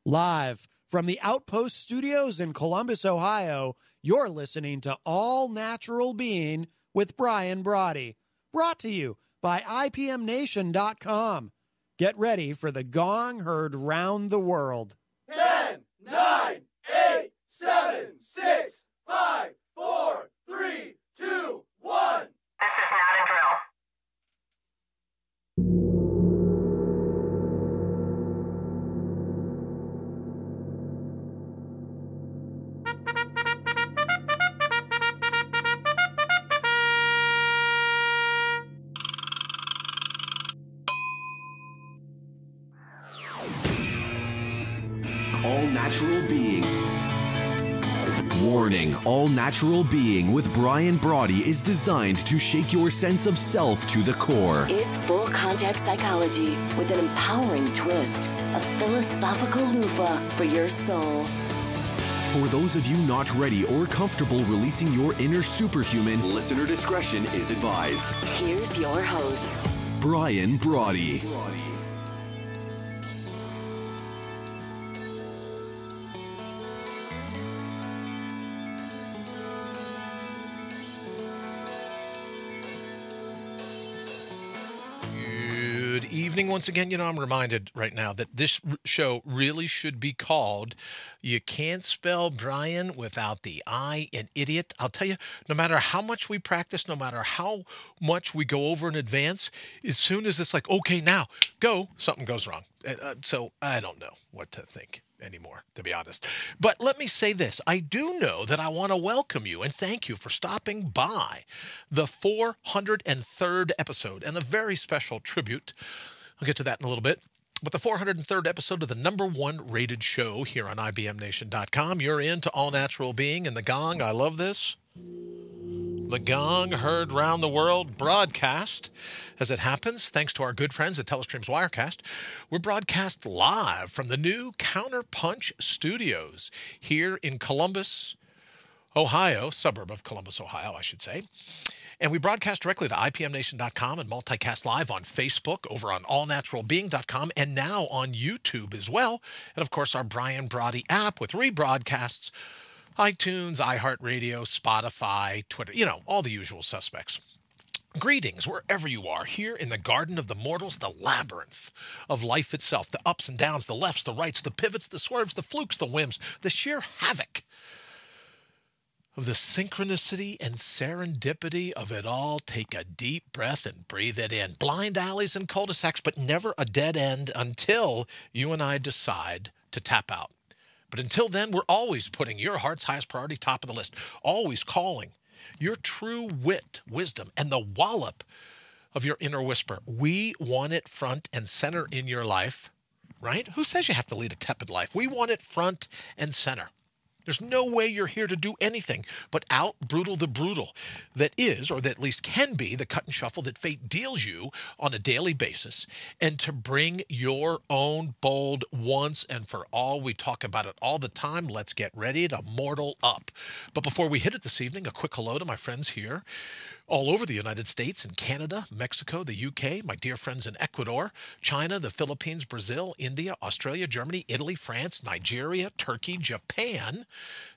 Live from the Outpost Studios in Columbus, Ohio, you're listening to All Natural Being with Brian Brawdy. Brought to you by IPMNation.com. Get ready for the gong heard round the world. 10, 9, 8, 7, 6, 5, 4, 3, 2, 1. This is not a drill. All Natural Being. Warning, All Natural Being with Brian Brawdy is designed to shake your sense of self to the core. It's full contact psychology with an empowering twist, a philosophical loofah for your soul. For those of you not ready or comfortable releasing your inner superhuman, listener discretion is advised. Here's your host, Brian Brawdy. Evening once again. You know, I'm reminded right now that this show really should be called You Can't Spell Brian Without the I in Idiot. I'll tell you, no matter how much we practice, no matter how much we go over in advance, as soon as it's like, okay, now go, something goes wrong. So I don't know what to think anymore, to be honest. But let me say this. I do know that I want to welcome you and thank you for stopping by the 403rd episode and a very special tribute. I'll get to that in a little bit. But the 403rd episode of the #1 rated show here on IBMNation.com. You're into All Natural Being and the Gong. I love this. The Gong heard round the world broadcast. As it happens, thanks to our good friends at Telestream's Wirecast, we're broadcast live from the new Counterpunch studios here in Columbus, Ohio, suburb of Columbus, Ohio, I should say. And we broadcast directly to IPMNation.com and multicast live on Facebook, over on allnaturalbeing.com, and now on YouTube as well. And, of course, our Brian Brawdy app with rebroadcasts, iTunes, iHeartRadio, Spotify, Twitter, you know, all the usual suspects. Greetings wherever you are, here in the garden of the mortals, the labyrinth of life itself, the ups and downs, the lefts, the rights, the pivots, the swerves, the flukes, the whims, the sheer havoc of the synchronicity and serendipity of it all. Take a deep breath and breathe it in. Blind alleys and cul-de-sacs, but never a dead end until you and I decide to tap out. But until then, we're always putting your heart's highest priority top of the list, always calling your true wit, wisdom, and the wallop of your inner whisper. We want it front and center in your life, right? Who says you have to lead a tepid life? We want it front and center. There's no way you're here to do anything but out-brutal the brutal that is, or that at least can be, the cut and shuffle that fate deals you on a daily basis, and to bring your own bold once and for all. We talk about it all the time. Let's get ready to mortal up. But before we hit it this evening, a quick hello to my friends here all over the United States and Canada, Mexico, the UK, my dear friends in Ecuador, China, the Philippines, Brazil, India, Australia, Germany, Italy, France, Nigeria, Turkey, Japan,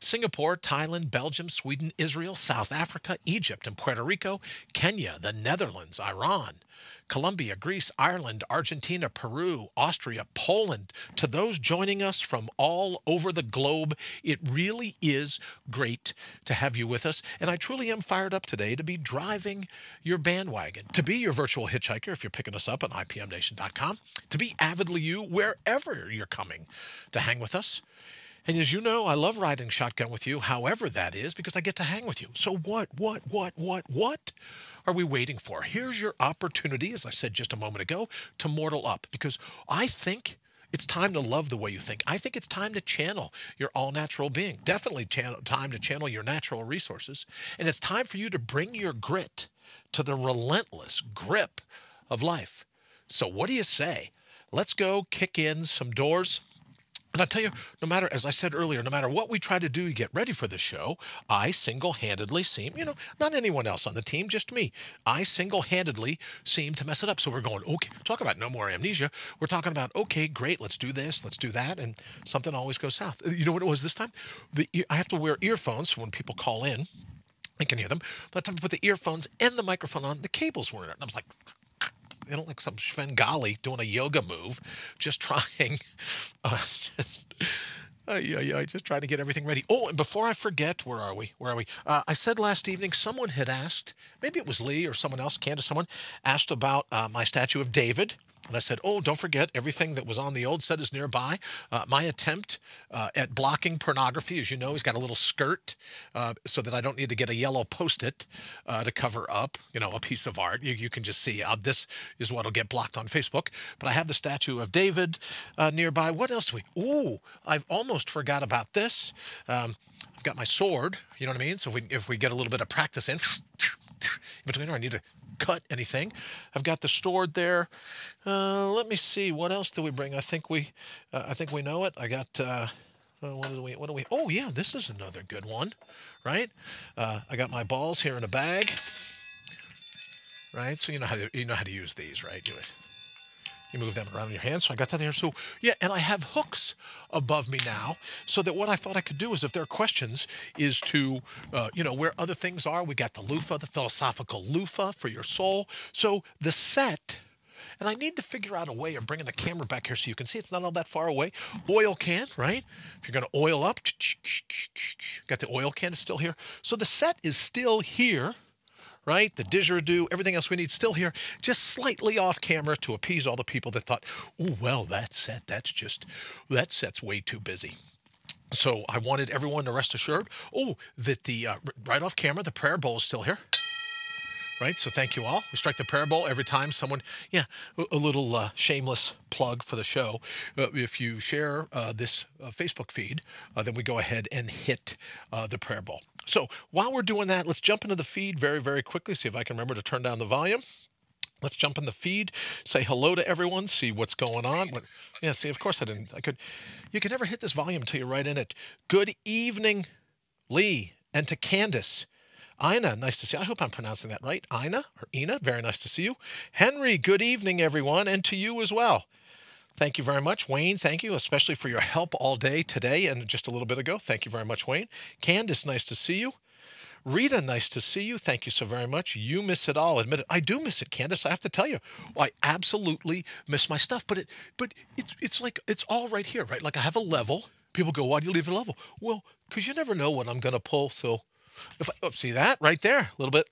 Singapore, Thailand, Belgium, Sweden, Israel, South Africa, Egypt, and Puerto Rico, Kenya, the Netherlands, Iran, Colombia, Greece, Ireland, Argentina, Peru, Austria, Poland. To those joining us from all over the globe, it really is great to have you with us. And I truly am fired up today to be driving your bandwagon, to be your virtual hitchhiker if you're picking us up on IPMNation.com, to be avidly you wherever you're coming to hang with us. And as you know, I love riding shotgun with you, however that is, because I get to hang with you. So what are we waiting for? Here's your opportunity, as I said just a moment ago, to mortal up, because I think it's time to love the way you think. I think it's time to channel your all-natural being. Definitely time to channel your natural resources. And it's time for you to bring your grit to the relentless grip of life. So what do you say? Let's go kick in some doors And I tell you, no matter, as I said earlier, no matter what we try to do to get ready for the show, I single-handedly seem, not anyone else on the team, just me. I single-handedly seem to mess it up. So we're going, okay, talk about no more amnesia. We're talking about, okay, great, let's do this, let's do that, and something always goes south. You know what it was this time? I have to wear earphones so when people call in, I can hear them. But I put the earphones and the microphone on, the cables weren't. And I was like, like some Svengali doing a yoga move, just trying, just trying to get everything ready. Oh, and before I forget, where are we? I said last evening, someone had asked, maybe it was Lee or someone else, Candace, someone asked about my statue of David. And I said, oh, don't forget, everything that was on the old set is nearby. My attempt at blocking pornography, as you know, he's got a little skirt so that I don't need to get a yellow Post-it to cover up, a piece of art. You can just see this is what will get blocked on Facebook. But I have the statue of David nearby. What else do we? Ooh, I've almost forgot about this. I've got my sword, you know what I mean? So if we get a little bit of practice in between, I need to cut anything. I've got the stored there. Let me see. What else do we bring? I think we know it. I got. What do we? Oh yeah, this is another good one, right? I got my balls here in a bag, right? So you know how to use these, right? You move them around in your hands. So I got that there. So yeah, and I have hooks above me now, so that what I thought I could do is, if there are questions, is to, where other things are. We got the loofah, the philosophical loofah for your soul. So the set, and I need to figure out a way of bringing the camera back here so you can see it's not all that far away. Oil can, right? If you're going to oil up, got the oil can is still here. So the set is still here. Right? The didgeridoo, everything else we need still here, just slightly off camera to appease all the people that thought, oh, well, that set's way too busy. So I wanted everyone to rest assured, that the, right off camera, the prayer bowl is still here. Right? So thank you all. We strike the prayer bowl every time someone, a little shameless plug for the show. If you share this Facebook feed, then we go ahead and hit the prayer bowl. So while we're doing that, let's jump into the feed very, very quickly. See if I can remember to turn down the volume. Let's jump in the feed, say hello to everyone, see what's going on. Yeah, see, of course I didn't. You can never hit this volume until you're right in it. Good evening, Lee, and to Candace. Ina, nice to see you. I hope I'm pronouncing that right. Ina, very nice to see you. Henry, good evening, everyone, and to you as well. Thank you very much. Wayne, thank you, especially for your help all day today and just a little bit ago. Thank you very much, Wayne. Candace, nice to see you. Rita, nice to see you. Thank you so very much. You miss it all. Admit it. I do miss it, Candace. I have to tell you. I absolutely miss my stuff. But it's like it's all right here, right? Like I have a level. People go, why do you leave a level? Well, because you never know what I'm going to pull. So see that right there, a little bit.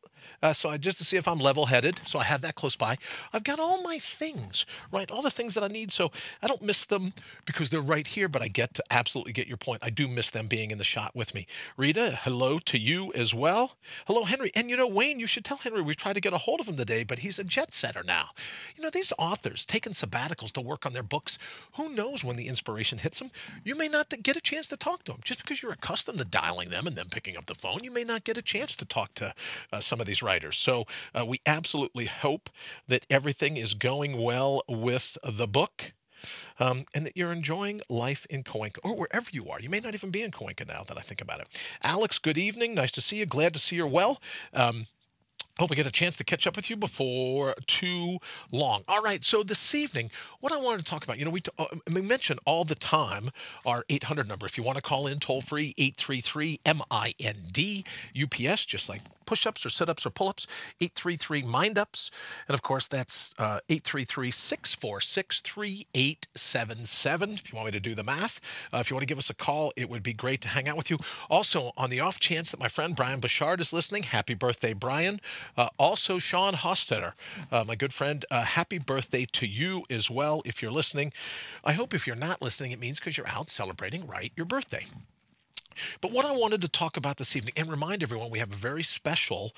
So just to see if I'm level-headed, so I have that close by. I've got all my things, right? All the things that I need, so I don't miss them because they're right here, but I get to absolutely get your point. I do miss them being in the shot with me. Rita, hello to you as well. Hello, Henry. And Wayne, you should tell Henry we've tried to get a hold of him today, but he's a jet setter now. These authors taking sabbaticals to work on their books, who knows when the inspiration hits them? You may not get a chance to talk to them. Just because you're accustomed to dialing them and then picking up the phone, you may not get a chance to talk to some of these writers. So we absolutely hope that everything is going well with the book and that you're enjoying life in Coinca or wherever you are. You may not even be in Coinca now that I think about it. Alex, good evening. Nice to see you. Glad to see you're well. Hope we get a chance to catch up with you before too long. All right, so this evening, what I wanted to talk about, we mention all the time our 800 number. If you want to call in toll-free, 833-MIND, UPS, just like push-ups or sit-ups or pull-ups, 833-MIND-UPS. And, of course, that's 833-646-3877 if you want me to do the math. If you want to give us a call, it would be great to hang out with you. Also, on the off chance that my friend Brian Bouchard is listening, happy birthday, Brian. Also, Sean Hostetter, my good friend, happy birthday to you as well if you're listening. I hope if you're not listening, it means because you're out celebrating, right, your birthday. But what I wanted to talk about this evening, and remind everyone, we have a very special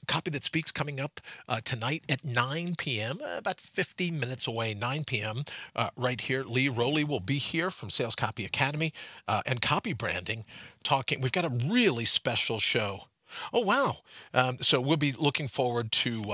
Copy That Speaks coming up tonight at 9 p.m., about 50 minutes away, 9 p.m., right here. Lee Rowley will be here from Sales Copy Academy and Copy Branding talking. We've got a really special show. Oh, wow. So we'll be looking forward to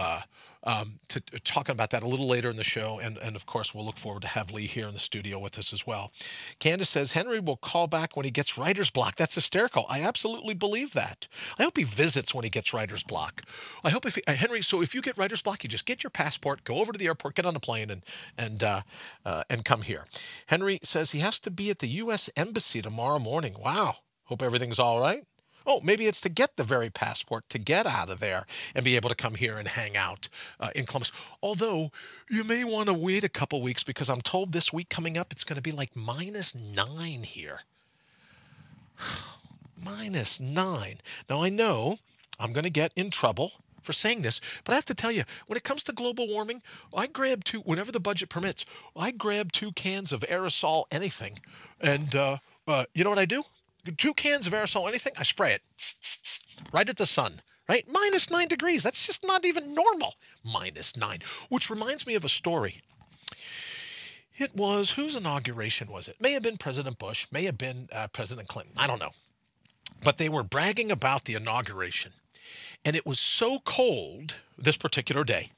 talking about that a little later in the show. And of course, we'll look forward to have Lee here in the studio with us as well. Candace says, Henry will call back when he gets writer's block. That's hysterical. I absolutely believe that. I hope he visits when he gets writer's block. I hope Henry, so if you get writer's block, you just get your passport, go over to the airport, get on a plane, and come here. Henry says he has to be at the U.S. Embassy tomorrow morning. Wow. Hope everything's all right. Oh, maybe it's to get the very passport to get out of there and be able to come here and hang out in Columbus. Although you may want to wait a couple weeks because I'm told this week coming up it's going to be like -9 here. -9. Now, I know I'm going to get in trouble for saying this, but I have to tell you, when it comes to global warming, I grab whenever the budget permits, I grab 2 cans of aerosol anything. And you know what I do? 2 cans of aerosol anything, I spray it right at the sun, right? -9 degrees. That's just not even normal. -9, which reminds me of a story. It was, whose inauguration was it? May have been President Bush, may have been President Clinton. I don't know. But they were bragging about the inauguration. And it was so cold this particular day.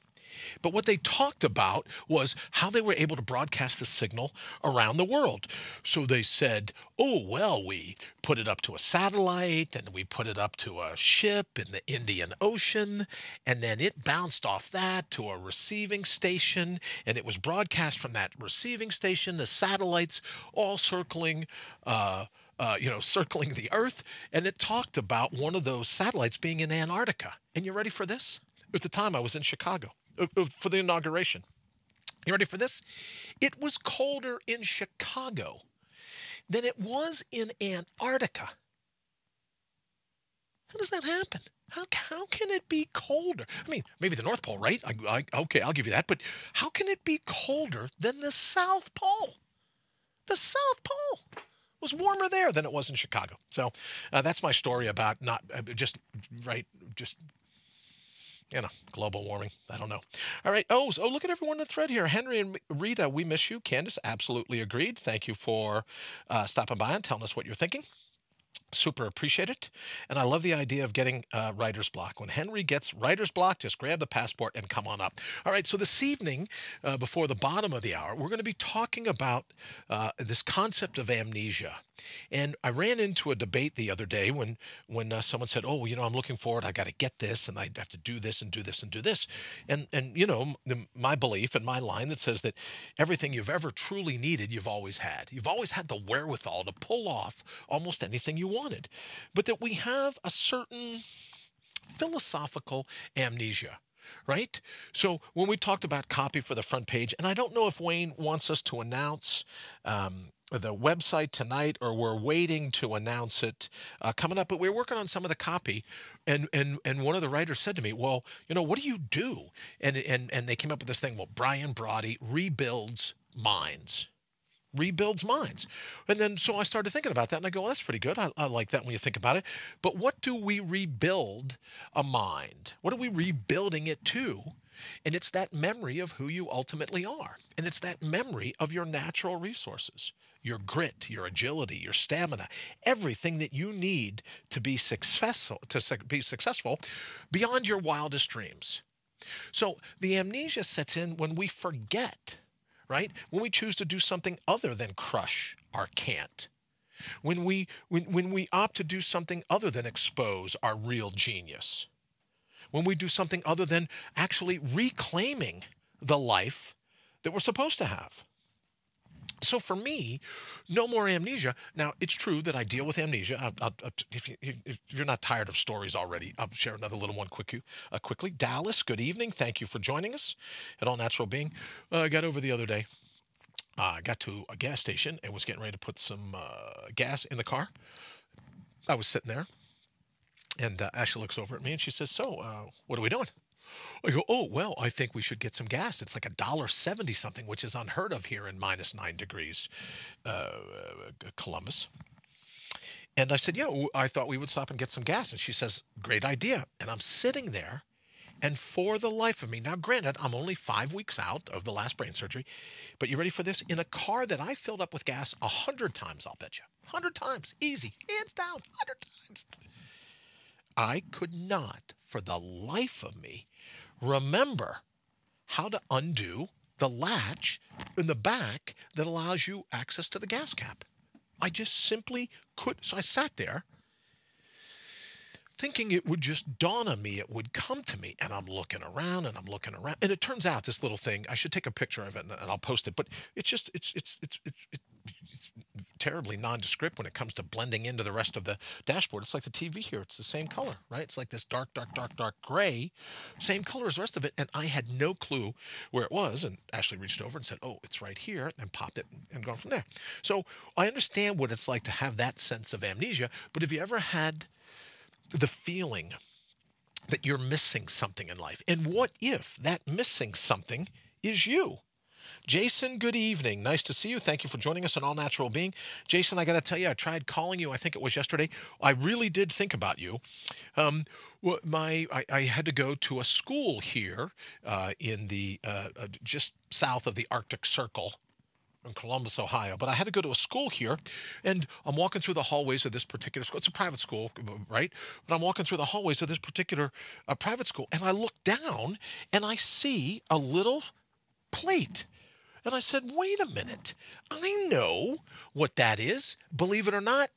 But what they talked about was how they were able to broadcast the signal around the world. So they said, oh, well, we put it up to a satellite and we put it up to a ship in the Indian Ocean. And then it bounced off that to a receiving station. And it was broadcast from that receiving station, the satellites all circling circling the Earth. And it talked about one of those satellites being in Antarctica. And you ready for this? At the time, I was in Chicago for the inauguration. You ready for this? It was colder in Chicago than it was in Antarctica. How does that happen? How can it be colder? I mean, maybe the North Pole, right? Okay, I'll give you that. But how can it be colder than the South Pole? The South Pole was warmer there than it was in Chicago. So that's my story about not global warming. I don't know. All right. Oh, look at everyone in the thread here. Henry and Rita, we miss you. Candace, absolutely agreed. Thank you for stopping by and telling us what you're thinking. Super appreciate it. And I love the idea of getting writer's block. When Henry gets writer's block, just grab the passport and come on up. All right, so this evening, before the bottom of the hour, we're going to be talking about this concept of amnesia. And I ran into a debate the other day when someone said, oh, I'm looking forward. I got to get this, and I have to do this and do this and do this. And my belief and my line that says that everything you've ever truly needed, you've always had. You've always had the wherewithal to pull off almost anything you wanted. But that we have a certain philosophical amnesia. Right? So when we talked about copy for the front page, and I don't know if Wayne wants us to announce the website tonight, or we're waiting to announce it coming up, but we're working on some of the copy. And one of the writers said to me, well, what do you do? And they came up with this thing, well, Brian Brawdy rebuilds minds. Rebuilds minds. And then so I started thinking about that, and I go, well, that's pretty good. I like that when you think about it. But what do we rebuild a mind? What are we rebuilding it to? And it's that memory of who you ultimately are. And it's that memory of your natural resources, your grit, your agility, your stamina, everything that you need to be successful beyond your wildest dreams. So the amnesia sets in when we forget, right? When we choose to do something other than crush our can't. When we opt to do something other than expose our real genius. When we do something other than actually reclaiming the life that we're supposed to have. So for me, no more amnesia. Now, it's true that I deal with amnesia. If you're not tired of stories already, I'll share another little one quickly. Dallas, good evening. Thank you for joining us at All Natural Being. I got over the other day. I got to a gas station and was getting ready to put some gas in the car. I was sitting there, and Ashley looks over at me, and she says, so what are we doing? I go, oh, well, I think we should get some gas. It's like $1.70 something, which is unheard of here in -9 degrees Columbus. And I said, yeah, I thought we would stop and get some gas. And she says, great idea. And I'm sitting there, and for the life of me, now granted, I'm only 5 weeks out of the last brain surgery, but you ready for this? In a car that I filled up with gas 100 times, I'll bet you. 100 times, easy, hands down, 100 times. I could not, for the life of me, remember how to undo the latch in the back that allows you access to the gas cap. I just simply couldn't. So I sat there thinking it would just dawn on me, it would come to me, and I'm looking around and I'm looking around, and it turns out this little thing, I should take a picture of it and I'll post it, but it's terribly nondescript when it comes to blending into the rest of the dashboard. It's like the TV here. It's the same color, right? It's like this dark gray, same color as the rest of it. And I had no clue where it was. And Ashley reached over and said, oh, it's right here, and popped it and gone from there. So I understand what it's like to have that sense of amnesia. But have you ever had the feeling that you're missing something in life? And what if that missing something is you? Jason, good evening. Nice to see you. Thank you for joining us on All Natural Being. Jason, I got to tell you, I tried calling you. I think it was yesterday. I really did think about you. I had to go to a school here in the just south of the Arctic Circle in Columbus, Ohio. But I had to go to a school here, and I'm walking through the hallways of this particular school. It's a private school, right? But I'm walking through the hallways of this particular private school, and I look down, and I see a little plate. And I said, wait a minute, I know what that is. Believe it or not,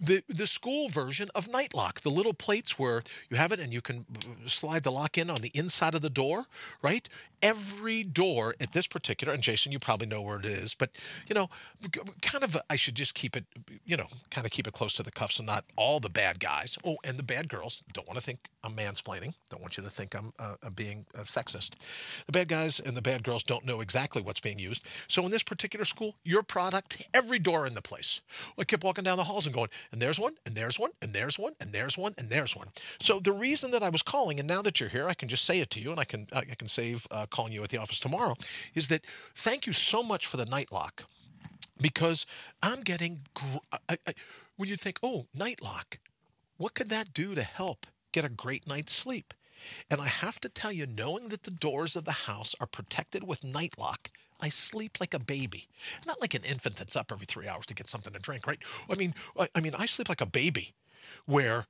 the school version of Night Lock, the little plates where you have it and you can slide the lock in on the inside of the door, right? Every door at this particular, and Jason, you probably know where it is, but, you know, I should just keep it, kind of keep it close to the cuffs and not all the bad guys. Oh, and the bad girls. Don't want to think I'm mansplaining. Don't want you to think I'm being sexist. The bad guys and the bad girls don't know exactly what's being used. So in this particular school, your product, every door in the place. I kept walking down the halls and going, and there's one, and there's one, and there's one, and there's one, and there's one. So the reason that I was calling, and now that you're here, I can just say it to you, and I can save calling you at the office tomorrow, is that thank you so much for the Night Lock, because I'm getting, when you think, oh, Night Lock, what could that do to help get a great night's sleep? And I have to tell you, knowing that the doors of the house are protected with Night Lock, I sleep like a baby. Not like an infant that's up every 3 hours to get something to drink, right? I mean, I sleep like a baby, where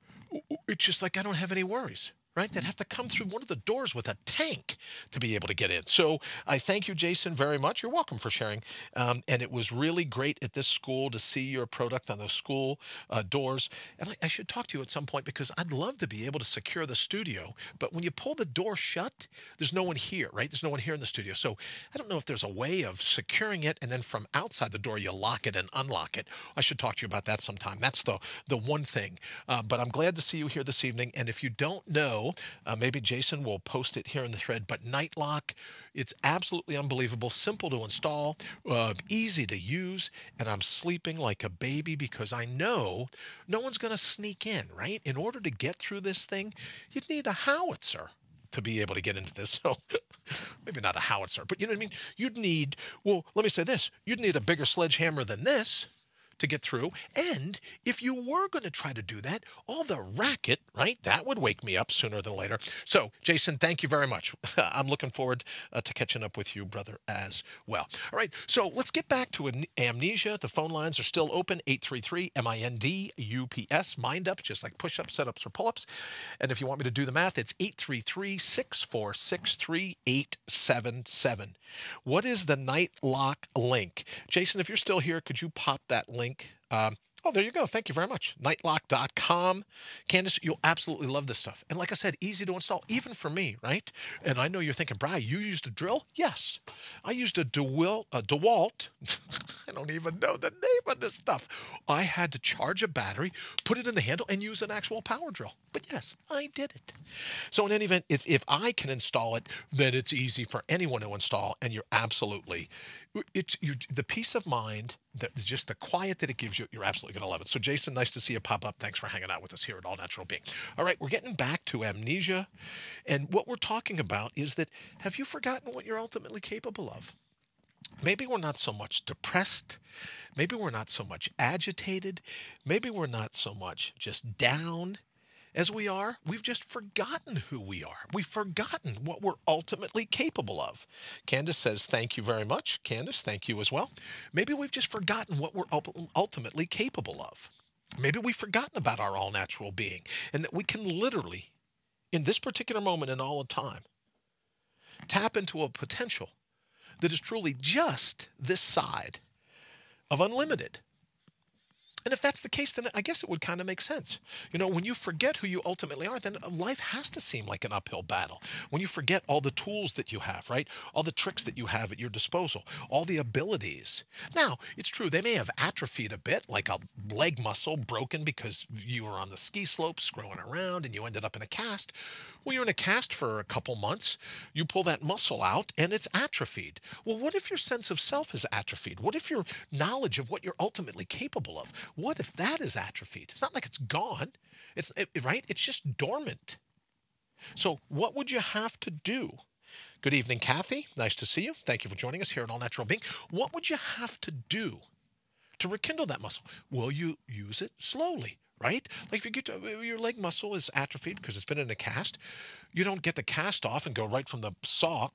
it's just like I don't have any worries, right? They'd have to come through one of the doors with a tank to be able to get in. So I thank you, Jason, very much. You're welcome for sharing. And it was really great at this school to see your product on those school doors. And I should talk to you at some point, because I'd love to be able to secure the studio. But when you pull the door shut, there's no one here, right? There's no one here in the studio. So I don't know if there's a way of securing it, and then from outside the door, you lock it and unlock it. I should talk to you about that sometime. That's the one thing. But I'm glad to see you here this evening. And if you don't know, maybe Jason will post it here in the thread, but Night Lock, it's absolutely unbelievable, simple to install, easy to use, and I'm sleeping like a baby because I know no one's going to sneak in, right? In order to get through this thing, you'd need a howitzer to be able to get into this. So maybe not a howitzer, but you know what I mean? You'd need, well, let me say this, you'd need a bigger sledgehammer than this to get through. And if you were going to try to do that, all the racket, right, that would wake me up sooner than later. So, Jason, thank you very much. I'm looking forward to catching up with you, brother, as well. All right, so let's get back to amnesia. The phone lines are still open, 833-MIND-UPS, mind ups, just like push-ups, set-ups, or pull-ups. And if you want me to do the math, it's 833-646-3877. What is the Night Lock link? Jason, if you're still here, could you pop that link? Oh, there you go. Thank you very much. Nightlock.com. Candace, you'll absolutely love this stuff. And like I said, easy to install, even for me, right? And I know you're thinking, Bri, you used a drill? Yes. I used a DeWalt. I don't even know the name of this stuff. I had to charge a battery, put it in the handle, and use an actual power drill. But yes, I did it. So in any event, if I can install it, then it's easy for anyone to install, and you're absolutely... the peace of mind, just the quiet that it gives you, you're absolutely going to love it. So, Jason, nice to see you pop up. Thanks for hanging out with us here at All Natural Being. All right, we're getting back to amnesia. And what we're talking about is that, have you forgotten what you're ultimately capable of? Maybe we're not so much depressed. Maybe we're not so much agitated. Maybe we're not so much just down as we are. We've just forgotten who we are. We've forgotten what we're ultimately capable of. Candace says, thank you very much. Candace, thank you as well. Maybe we've just forgotten what we're ultimately capable of. Maybe we've forgotten about our all-natural being, and that we can literally, in this particular moment in all of time, tap into a potential that is truly just this side of unlimited. And if that's the case, then I guess it would kind of make sense. You know, when you forget who you ultimately are, then life has to seem like an uphill battle. When you forget all the tools that you have, right? All the tricks that you have at your disposal, all the abilities. Now, it's true, they may have atrophied a bit, like a leg muscle broken because you were on the ski slope screwing around and you ended up in a cast. Well, you're in a cast for a couple months, you pull that muscle out and it's atrophied. Well, what if your sense of self is atrophied? What if your knowledge of what you're ultimately capable of? What if that is atrophied? It's not like it's gone, right? It's just dormant. So what would you have to do? Good evening, Kathy. Nice to see you. Thank you for joining us here at All Natural Being. What would you have to do to rekindle that muscle? Will you use it slowly? Right? Like if you get your leg muscle is atrophied because it's been in a cast, you don't get the cast off and go right from the saw,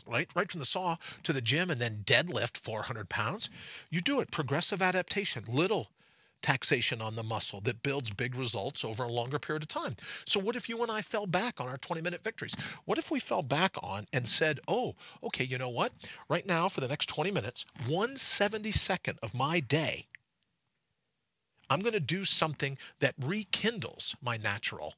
right from the saw to the gym and then deadlift 400 pounds. You do it, progressive adaptation, little taxation on the muscle that builds big results over a longer period of time. So what if you and I fell back on our 20-minute victories? What if we fell back on and said, oh, okay, you know what? Right now for the next 20 minutes, 1/72nd of my day, I'm going to do something that rekindles my natural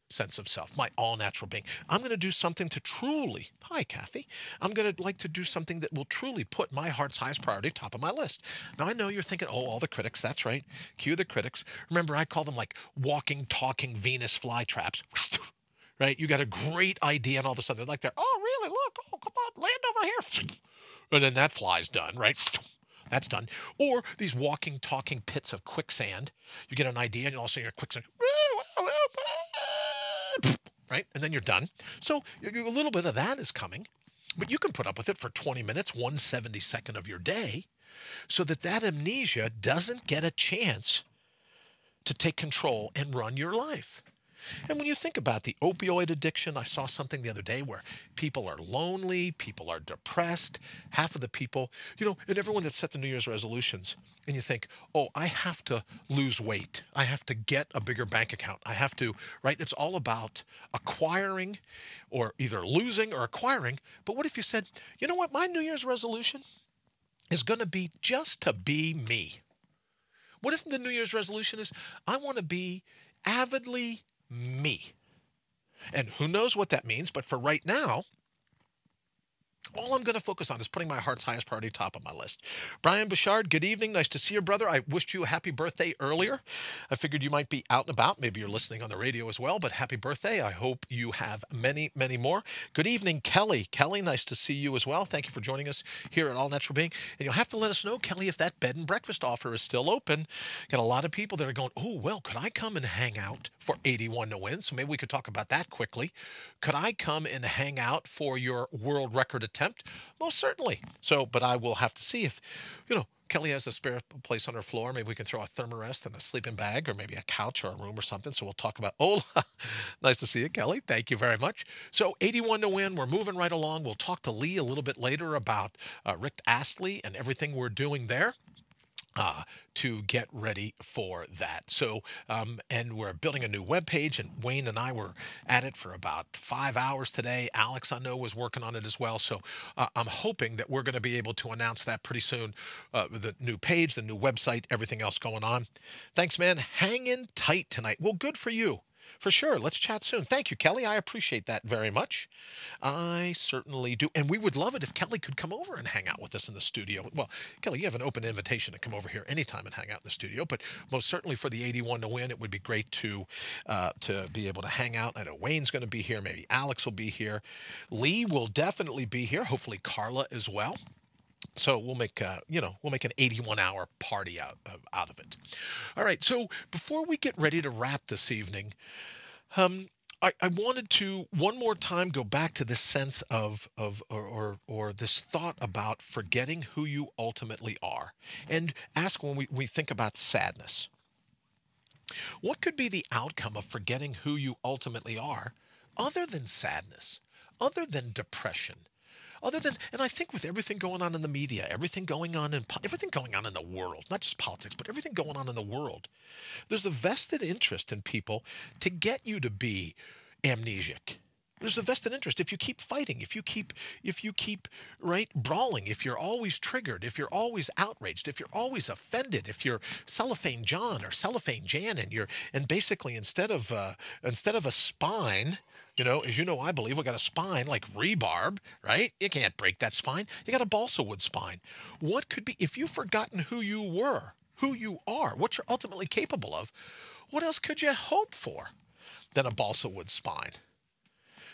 sense of self, my all-natural being. I'm going to do something to truly, hi, Kathy, I'm going to like to do something that will truly put my heart's highest priority top of my list. Now, I know you're thinking, oh, all the critics, that's right. Cue the critics. Remember, I call them like walking, talking Venus flytraps. Right? You got a great idea and all of a sudden they're like, oh, really? Look, oh, come on, land over here. And then that fly's done, right? That's done. Or these walking, talking pits of quicksand. You get an idea and all of a sudden you're quicksand. Right? And then you're done. So a little bit of that is coming. But you can put up with it for 20 minutes, 1/72nd of your day, so that amnesia doesn't get a chance to take control and run your life. And when you think about the opioid addiction, I saw something the other day where people are lonely, people are depressed, half of the people, you know, and everyone that set the New Year's resolutions, and you think, oh, I have to lose weight. I have to get a bigger bank account. I have to, right? It's all about acquiring or either losing or acquiring. But what if you said, you know what, my New Year's resolution is going to be just to be me? What if the New Year's resolution is, I want to be avidly me? And who knows what that means, but for right now, all I'm going to focus on is putting my heart's highest priority top of my list. Brian Bouchard, good evening. Nice to see you, brother. I wished you a happy birthday earlier. I figured you might be out and about. Maybe you're listening on the radio as well, but happy birthday. I hope you have many, many more. Good evening, Kelly. Kelly, nice to see you as well. Thank you for joining us here at All Natural Being. And you'll have to let us know, Kelly, if that bed and breakfast offer is still open. Got a lot of people that are going, oh, well, could I come and hang out for 81 to win? So maybe we could talk about that quickly. Could I come and hang out for your world record attempt? Most certainly. So, but I will have to see if, you know, Kelly has a spare place on her floor. Maybe we can throw a thermarest and a sleeping bag or maybe a couch or a room or something. So we'll talk about, oh, nice to see you, Kelly. Thank you very much. So 81 to win. We're moving right along. We'll talk to Lee a little bit later about Rick Astley and everything we're doing there. To get ready for that. So, and we're building a new webpage, and Wayne and I were at it for about 5 hours today. Alex, I know, was working on it as well. So I'm hoping that we're going to be able to announce that pretty soon. The new page, the new website, everything else going on. Thanks, man. Hang in tight tonight. Well, good for you. For sure. Let's chat soon. Thank you, Kelly. I appreciate that very much. I certainly do. And we would love it if Kelly could come over and hang out with us in the studio. Well, Kelly, you have an open invitation to come over here anytime and hang out in the studio. But most certainly for the 81 to win, it would be great to be able to hang out. I know Wayne's going to be here. Maybe Alex will be here. Lee will definitely be here. Hopefully Carla as well. So we'll make, we'll make an 81-hour party out of it. All right. So before we get ready to wrap this evening, I wanted to one more time go back to this sense of this thought about forgetting who you ultimately are, and ask when we think about sadness, what could be the outcome of forgetting who you ultimately are, other than sadness, other than depression? And I think with everything going on in the media, everything going on in the world, not just politics, but everything going on in the world, there's a vested interest in people to get you to be amnesic. there's a vested interest. If you keep fighting, if you keep right, brawling, if you're always triggered, if you're always outraged, if you're always offended, if you're Cellophane John or Cellophane Jan, and basically instead of a spine, as you know, I believe we got a spine like rebarb, right? You can't break that spine. You got a balsa wood spine. What could be, if you've forgotten who you were, who you are, what you're ultimately capable of, what else could you hope for than a balsa wood spine?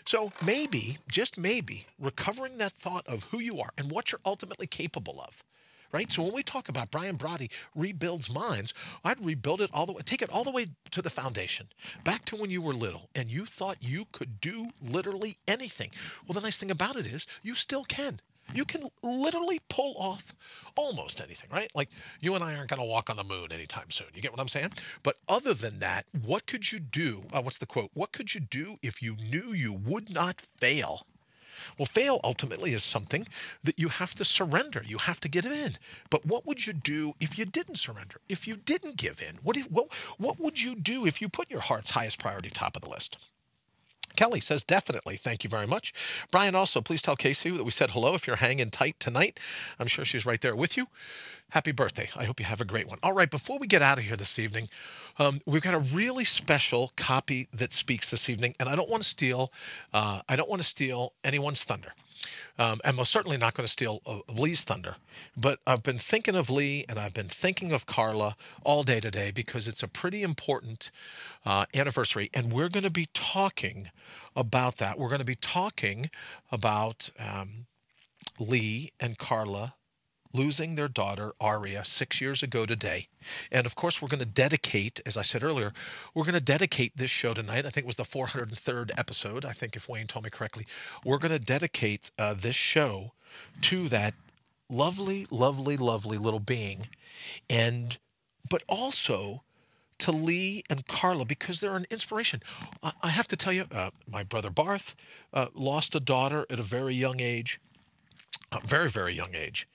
So maybe, just maybe, recovering that thought of who you are and what you're ultimately capable of, right? So when we talk about Brian Brawdy rebuilds minds, I'd rebuild it all the way, take it all the way to the foundation, back to when you were little and you thought you could do literally anything. Well, the nice thing about it is you still can. You can literally pull off almost anything, right? Like you and I aren't going to walk on the moon anytime soon. You get what I'm saying? But other than that, what could you do? What's the quote? What could you do if you knew you would not fail? Well, fail ultimately is something that you have to surrender. You have to get in. But what would you do if you didn't surrender? If you didn't give in? What would you do if you put your heart's highest priority top of the list? Kelly says, definitely. Thank you very much. Brian, also, please tell Casey that we said hello if you're hanging tight tonight. I'm sure she's right there with you. Happy birthday. I hope you have a great one. All right, before we get out of here this evening, we've got a really special copy that speaks this evening, and I don't want to steal anyone's thunder. And most certainly not going to steal Lee's thunder. But I've been thinking of Lee and I've been thinking of Carla all day today because it's a pretty important anniversary. And we're going to be talking about that. We're going to be talking about Lee and Carla losing their daughter, Aria, 6 years ago today. And of course, we're going to dedicate, as I said earlier, we're going to dedicate this show tonight. I think it was the 403rd episode. I think if Wayne told me correctly, we're going to dedicate this show to that lovely, lovely, lovely little being. But also to Lee and Carla, because they're an inspiration. I have to tell you, my brother Barth lost a daughter at a very young age, a very, very young age.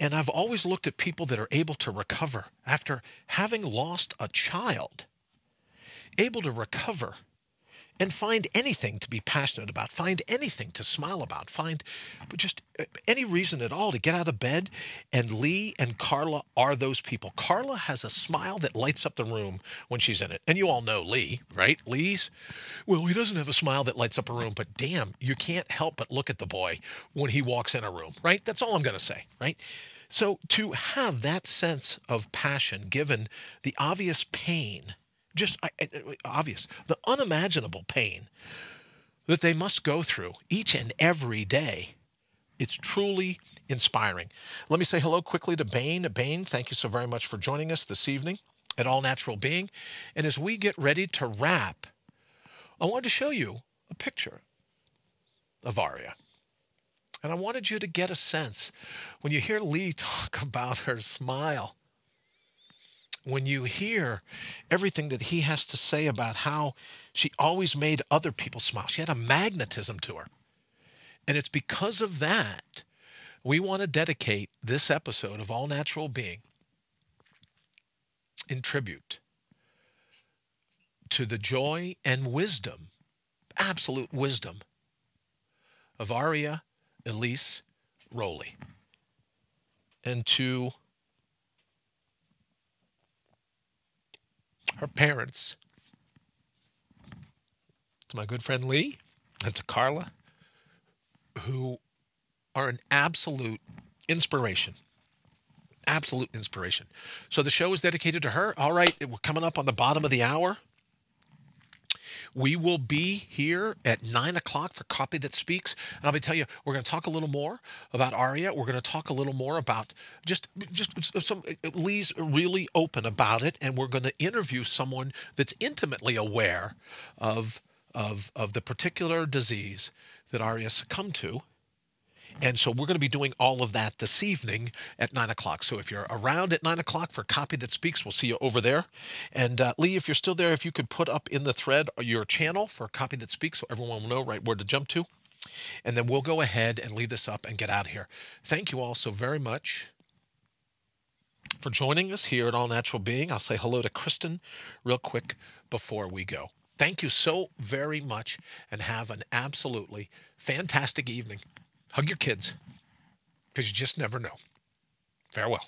And I've always looked at people that are able to recover after having lost a child, able to recover and find anything to be passionate about, find anything to smile about, find just any reason at all to get out of bed. And Lee and Carla are those people. Carla has a smile that lights up the room when she's in it. And you all know Lee, right? Well, he doesn't have a smile that lights up a room, but damn, you can't help but look at the boy when he walks in a room, right? That's all I'm going to say, right? So to have that sense of passion, given the obvious pain, obvious, the unimaginable pain that they must go through each and every day, it's truly inspiring. Let me say hello quickly to Bain. Bain, thank you so very much for joining us this evening at All Natural Being. And as we get ready to wrap, I wanted to show you a picture of Aria. And I wanted you to get a sense, when you hear Lee talk about her smile, when you hear everything that he has to say about how she always made other people smile, she had a magnetism to her. And it's because of that, we want to dedicate this episode of All Natural Being in tribute to the joy and wisdom, absolute wisdom, of Aria Elise Rowley, and to her parents, to my good friend Lee, and to Carla, who are an absolute inspiration. Absolute inspiration. So the show is dedicated to her. All right, we're coming up on the bottom of the hour. We will be here at 9 o'clock for Copy That Speaks. And I'll be telling you, we're going to talk a little more about Aria. We're going to talk a little more about just some, Lee's really open about it. And we're going to interview someone that's intimately aware of the particular disease that Aria succumbed to. And so we're going to be doing all of that this evening at 9 o'clock. So if you're around at 9 o'clock for Copy That Speaks, we'll see you over there. And Lee, if you're still there, if you could put up in the thread your channel for Copy That Speaks so everyone will know right where to jump to. And then we'll go ahead and leave this up and get out of here. Thank you all so very much for joining us here at All Natural Being. I'll say hello to Kristen real quick before we go. Thank you so very much, and have an absolutely fantastic evening. Hug your kids, because you just never know. Farewell.